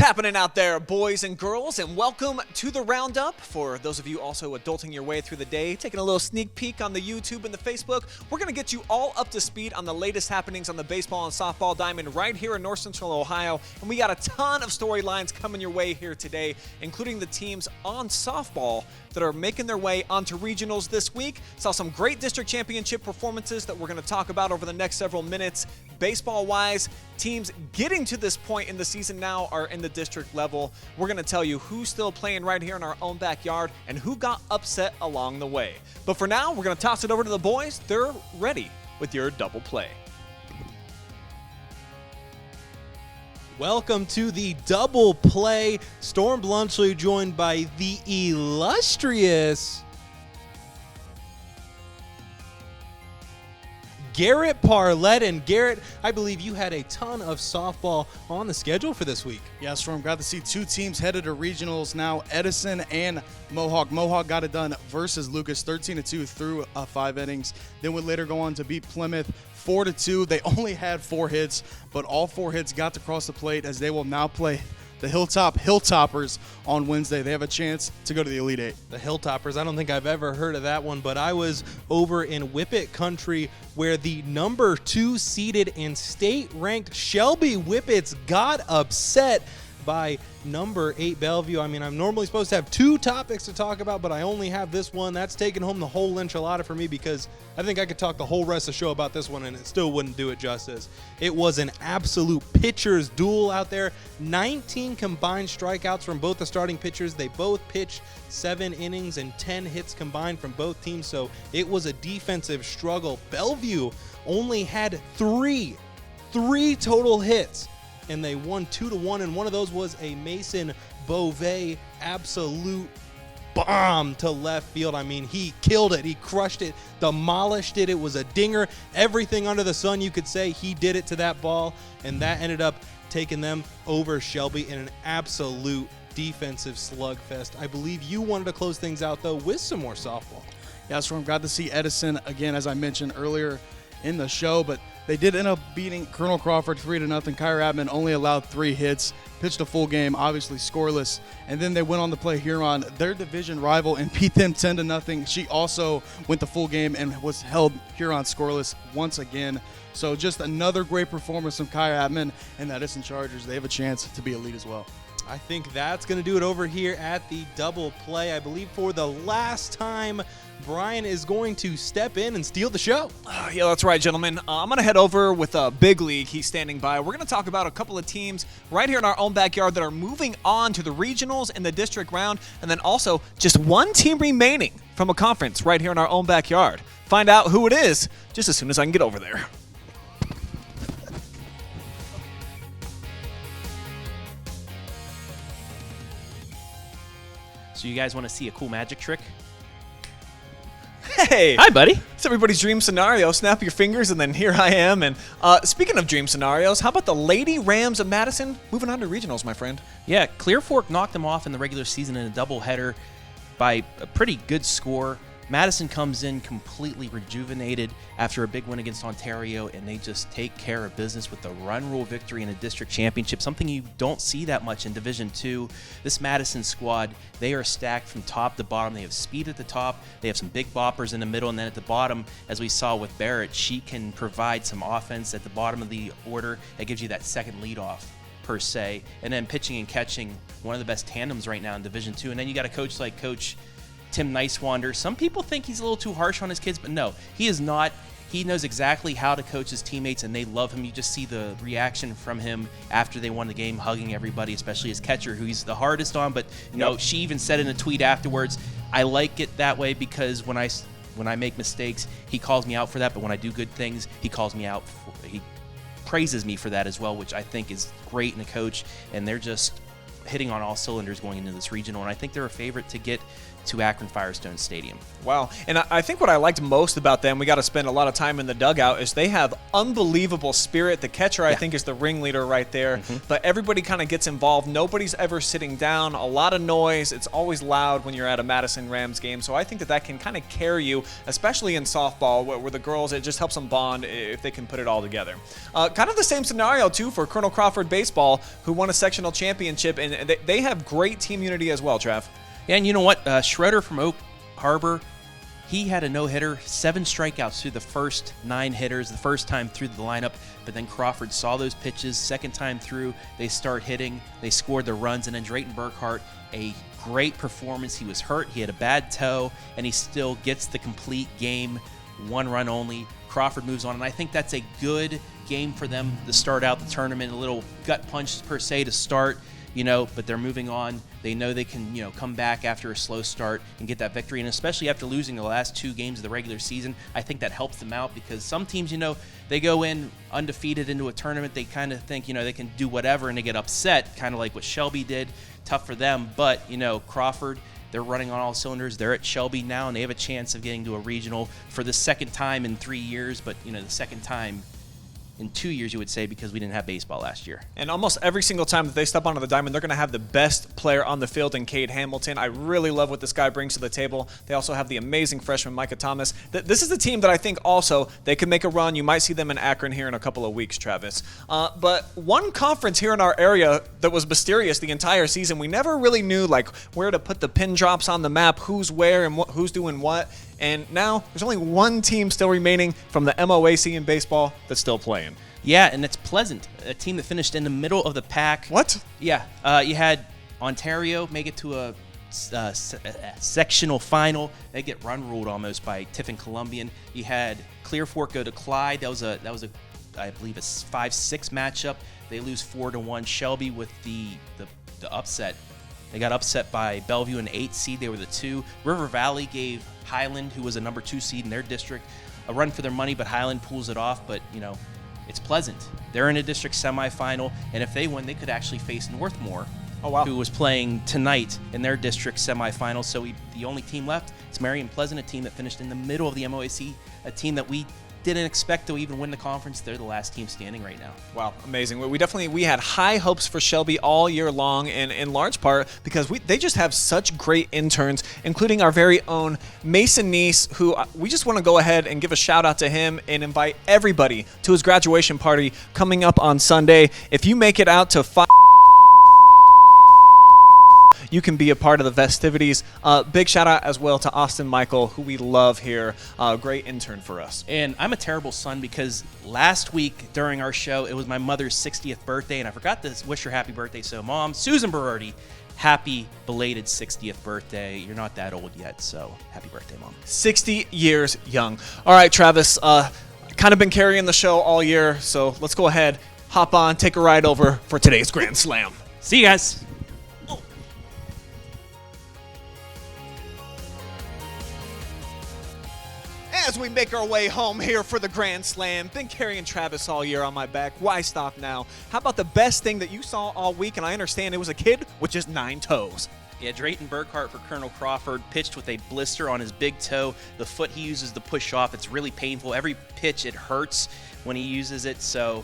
happening out there, boys and girls, and welcome to the Roundup. For those of you also adulting your way through the day, taking a little sneak peek on the YouTube and the Facebook, we're going to get you all up to speed on the latest happenings on the baseball and softball diamond right here in North Central Ohio. And we got a ton of storylines coming your way here today, including the teams on softball that are making their way onto regionals this week. Saw some great district championship performances that we're going to talk about over the next several minutes. Baseball-wise, teams getting to this point in the season now are in the district level. We're going to tell you who's still playing right here in our own backyard and who got upset along the way. But for now, we're going to toss it over to the boys. They're ready with your double play. Welcome to the double play. Storm Bluntschly joined by the illustrious Garret Parlett. And Garret, I believe you had a ton of softball on the schedule for this week. Yeah, Storm, got to see two teams headed to regionals now, Edison and Mohawk. Mohawk got it done versus Lucas, 13-2 through 5 innings. Then would later go on to beat Plymouth 4-2. They only had 4 hits, but all 4 hits got to cross the plate as they will now play the Hilltoppers on Wednesday. They have a chance to go to the Elite Eight. The Hilltoppers, I don't think I've ever heard of that one, but I was over in Whippet country where the number 2 seeded and state-ranked Shelby Whippets got upset by number 8 Bellevue. I mean, I'm normally supposed to have 2 topics to talk about, but I only have this one. That's taking home the whole enchilada for me because I think I could talk the whole rest of the show about this one and it still wouldn't do it justice. It was an absolute pitcher's duel out there. 19 combined strikeouts from both the starting pitchers. They both pitched 7 innings and 10 hits combined from both teams, so it was a defensive struggle. Bellevue only had 3 total hits, and they won 2-1, and one of those was a Mason Beauvais absolute bomb to left field. I mean, he killed it. He crushed it, demolished it. It was a dinger. Everything under the sun, you could say, he did it to that ball, and that ended up taking them over Shelby in an absolute defensive slugfest. I believe you wanted to close things out, though, with some more softball. Yeah, so I'm glad to see Edison again, as I mentioned earlier in the show, but they did end up beating Colonel Crawford 3-0. Kyra Abman only allowed 3 hits, pitched a full game, obviously scoreless, and then they went on to play Huron, their division rival, and beat them 10-0. She also went the full game and was held Huron scoreless once again. So just another great performance from Kyra Abman and the Edison Chargers. They have a chance to be elite as well. I think that's going to do it over here at the double play. I believe for the last time, Brian is going to step in and steal the show. Yeah, that's right, gentlemen. I'm going to head over with Big League. He's standing by. We're going to talk about a couple of teams right here in our own backyard that are moving on to the regionals in the district round, and then also just one team remaining from a conference right here in our own backyard. Find out who it is just as soon as I can get over there. So you guys want to see a cool magic trick? Hey! Hi, buddy. It's everybody's dream scenario. Snap your fingers, and then here I am. And speaking of dream scenarios, how about the Lady Rams of Madison moving on to regionals, my friend? Yeah, Clear Fork knocked them off in the regular season in a doubleheader by a pretty good score. Madison comes in completely rejuvenated after a big win against Ontario, and they just take care of business with the run rule victory in a district championship, something you don't see that much in Division II. This Madison squad, they are stacked from top to bottom. They have speed at the top, they have some big boppers in the middle, and then at the bottom, as we saw with Barrett, she can provide some offense at the bottom of the order that gives you that second leadoff per se, and then pitching and catching, one of the best tandems right now in Division II. And then you got a coach like Coach Tim Nicewander. Some people think he's a little too harsh on his kids, but no, he is not. He knows exactly how to coach his teammates, and they love him. You just see the reaction from him after they won the game, hugging everybody, especially his catcher, who he's the hardest on. But you know, she even said in a tweet afterwards, "I like it that way because when I make mistakes, he calls me out for that. But when I do good things, he calls me out. He praises me for that as well, which I think is great in a coach." And they're just hitting on all cylinders going into this regional, and I think they're a favorite to get to Akron Firestone Stadium. Wow. And I think what I liked most about them, we got to spend a lot of time in the dugout, is they have unbelievable spirit. The catcher, I think, is the ringleader right there. But everybody kind of gets involved. Nobody's ever sitting down. A lot of noise. It's always loud when you're at a Madison Rams game. So I think that can kind of carry you, especially in softball, where the girls, it just helps them bond if they can put it all together. Kind of the same scenario, too, for Colonel Crawford Baseball, who won a sectional championship. And they have great team unity as well, Trav. Yeah, and you know what? Schroeder from Oak Harbor, he had a no-hitter, 7 strikeouts through the first 9 hitters, the first time through the lineup, but then Crawford saw those pitches, second time through, they start hitting, they scored the runs, and then Drayton Burkhart, a great performance. He was hurt, he had a bad toe, and he still gets the complete game, 1 run only. Crawford moves on, and I think that's a good game for them to start out the tournament, a little gut punch per se to start, but they're moving on. They know they can, come back after a slow start and get that victory. And especially after losing the last 2 games of the regular season, I think that helps them out because some teams, they go in undefeated into a tournament. They kind of think, they can do whatever and they get upset, kind of like what Shelby did. Tough for them. But, Crawford, they're running on all cylinders. They're at Shelby now and they have a chance of getting to a regional for the second time in 3 years. But, the second time in 2 years, you would say, because we didn't have baseball last year. And almost every single time that they step onto the diamond, they're going to have the best player on the field in Cade Hamilton. I really love what this guy brings to the table. They also have the amazing freshman Micah Thomas. This is a team that I think also they could make a run. You might see them in Akron here in a couple of weeks, Travis. But one conference here in our area that was mysterious the entire season, we never really knew where to put the pin drops on the map, who's where and who's doing what. And now there's only one team still remaining from the MOAC in baseball that's still playing. Yeah, and it's Pleasant, a team that finished in the middle of the pack. What? Yeah, you had Ontario make it to a sectional final. They get run ruled almost by Tiffin Columbian. You had Clear Fork go to Clyde. That was a I believe a 5-6 matchup. They lose 4-1. Shelby with the upset. They got upset by Bellevue, an 8 seed. They were the 2. River Valley gave Highland, who was a number 2 seed in their district, a run for their money, but Highland pulls it off. But, it's Pleasant. They're in a district semifinal, and if they win, they could actually face Northmore, who was playing tonight in their district semifinal. So the only team left is Marion Pleasant, a team that finished in the middle of the MOAC, a team that we didn't expect to even win the conference. They're the last team standing right now. Wow, amazing. We had high hopes for Shelby all year long, and in large part because they just have such great interns, including our very own Mason Neese, who we just want to go ahead and give a shout out to him and invite everybody to his graduation party coming up on Sunday. If you make it out to 5, you can be a part of the festivities. Big shout out as well to Austin Michael, who we love here. Great intern for us. And I'm a terrible son because last week during our show, it was my mother's 60th birthday, and I forgot to wish her happy birthday. So, Mom, Susan Berardi, happy belated 60th birthday. You're not that old yet, so happy birthday, Mom. 60 years young. All right, Travis, kind of been carrying the show all year, so let's go ahead, hop on, take a ride over for today's Grand Slam. See you guys. As we make our way home here for the Grand Slam, been carrying Travis all year on my back. Why stop now? How about the best thing that you saw all week? And I understand it was a kid with just 9 toes. Yeah, Drayton Burkhart for Colonel Crawford pitched with a blister on his big toe. The foot he uses to push off, it's really painful. Every pitch, it hurts when he uses it. So,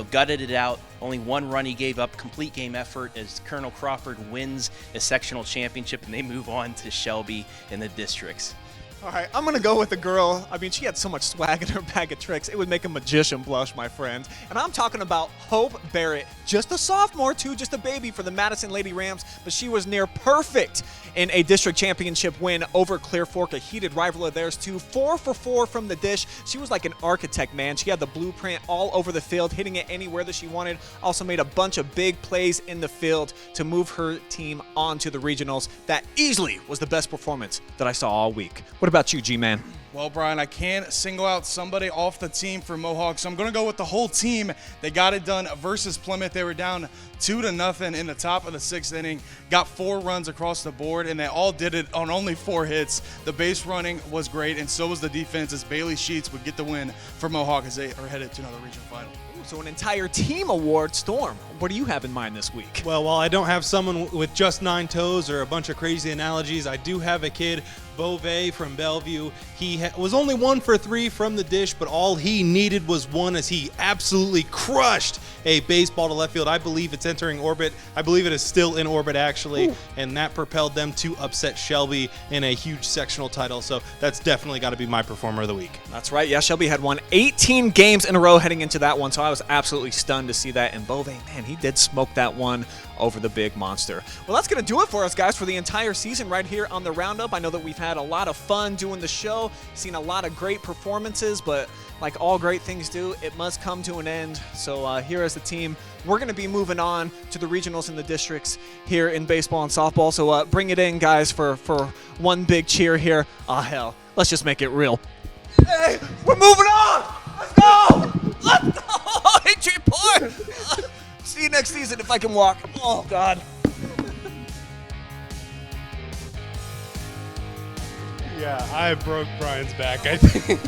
gutted it out. Only 1 run he gave up. Complete game effort as Colonel Crawford wins a sectional championship, and they move on to Shelby in the districts. All right, I'm going to go with the girl. I mean, she had so much swag in her bag of tricks. It would make a magician blush, my friends. And I'm talking about Hope Barrett. Just a sophomore, too, just a baby for the Madison Lady Rams. But she was near perfect in a district championship win over Clear Fork, a heated rival of theirs, too. 4 for 4 from the dish. She was like an architect, man. She had the blueprint all over the field, hitting it anywhere that she wanted. Also made a bunch of big plays in the field to move her team on to the regionals. That easily was the best performance that I saw all week. What about you, G-Man? Well, Brian, I can't single out somebody off the team for Mohawk, so I'm going to go with the whole team. They got it done versus Plymouth. They were down 2-0 in the top of the 6th inning, got 4 runs across the board, and they all did it on only 4 hits. The base running was great, and so was the defense as Bailey Sheets would get the win for Mohawk as they are headed to another regional final. So an entire team award. Storm, what do you have in mind this week? Well, while I don't have someone with just 9 toes or a bunch of crazy analogies, I do have a kid, Beauvais from Bellevue. He was only 1 for 3 from the dish, but all he needed was 1 as he absolutely crushed a baseball to left field. I believe it's entering orbit. I believe it is still in orbit, actually, and that propelled them to upset Shelby in a huge sectional title. So that's definitely got to be my performer of the week. That's right. Yeah, Shelby had won 18 games in a row heading into that one, so I was absolutely stunned to see that. And Beauvais, man, he did smoke that one over the big monster. Well, that's going to do it for us, guys, for the entire season right here on the Roundup. I know that we've had a lot of fun doing the show, seen a lot of great performances, but like all great things do, it must come to an end. So here as a team, we're going to be moving on to the regionals and the districts here in baseball and softball. So bring it in, guys, for one big cheer here. Ah, hell, let's just make it real. Hey, we're moving on! Let's go! Let's go! OH.Report! See you next season if I can walk. Oh, God. Yeah, I broke Brian's back, I think.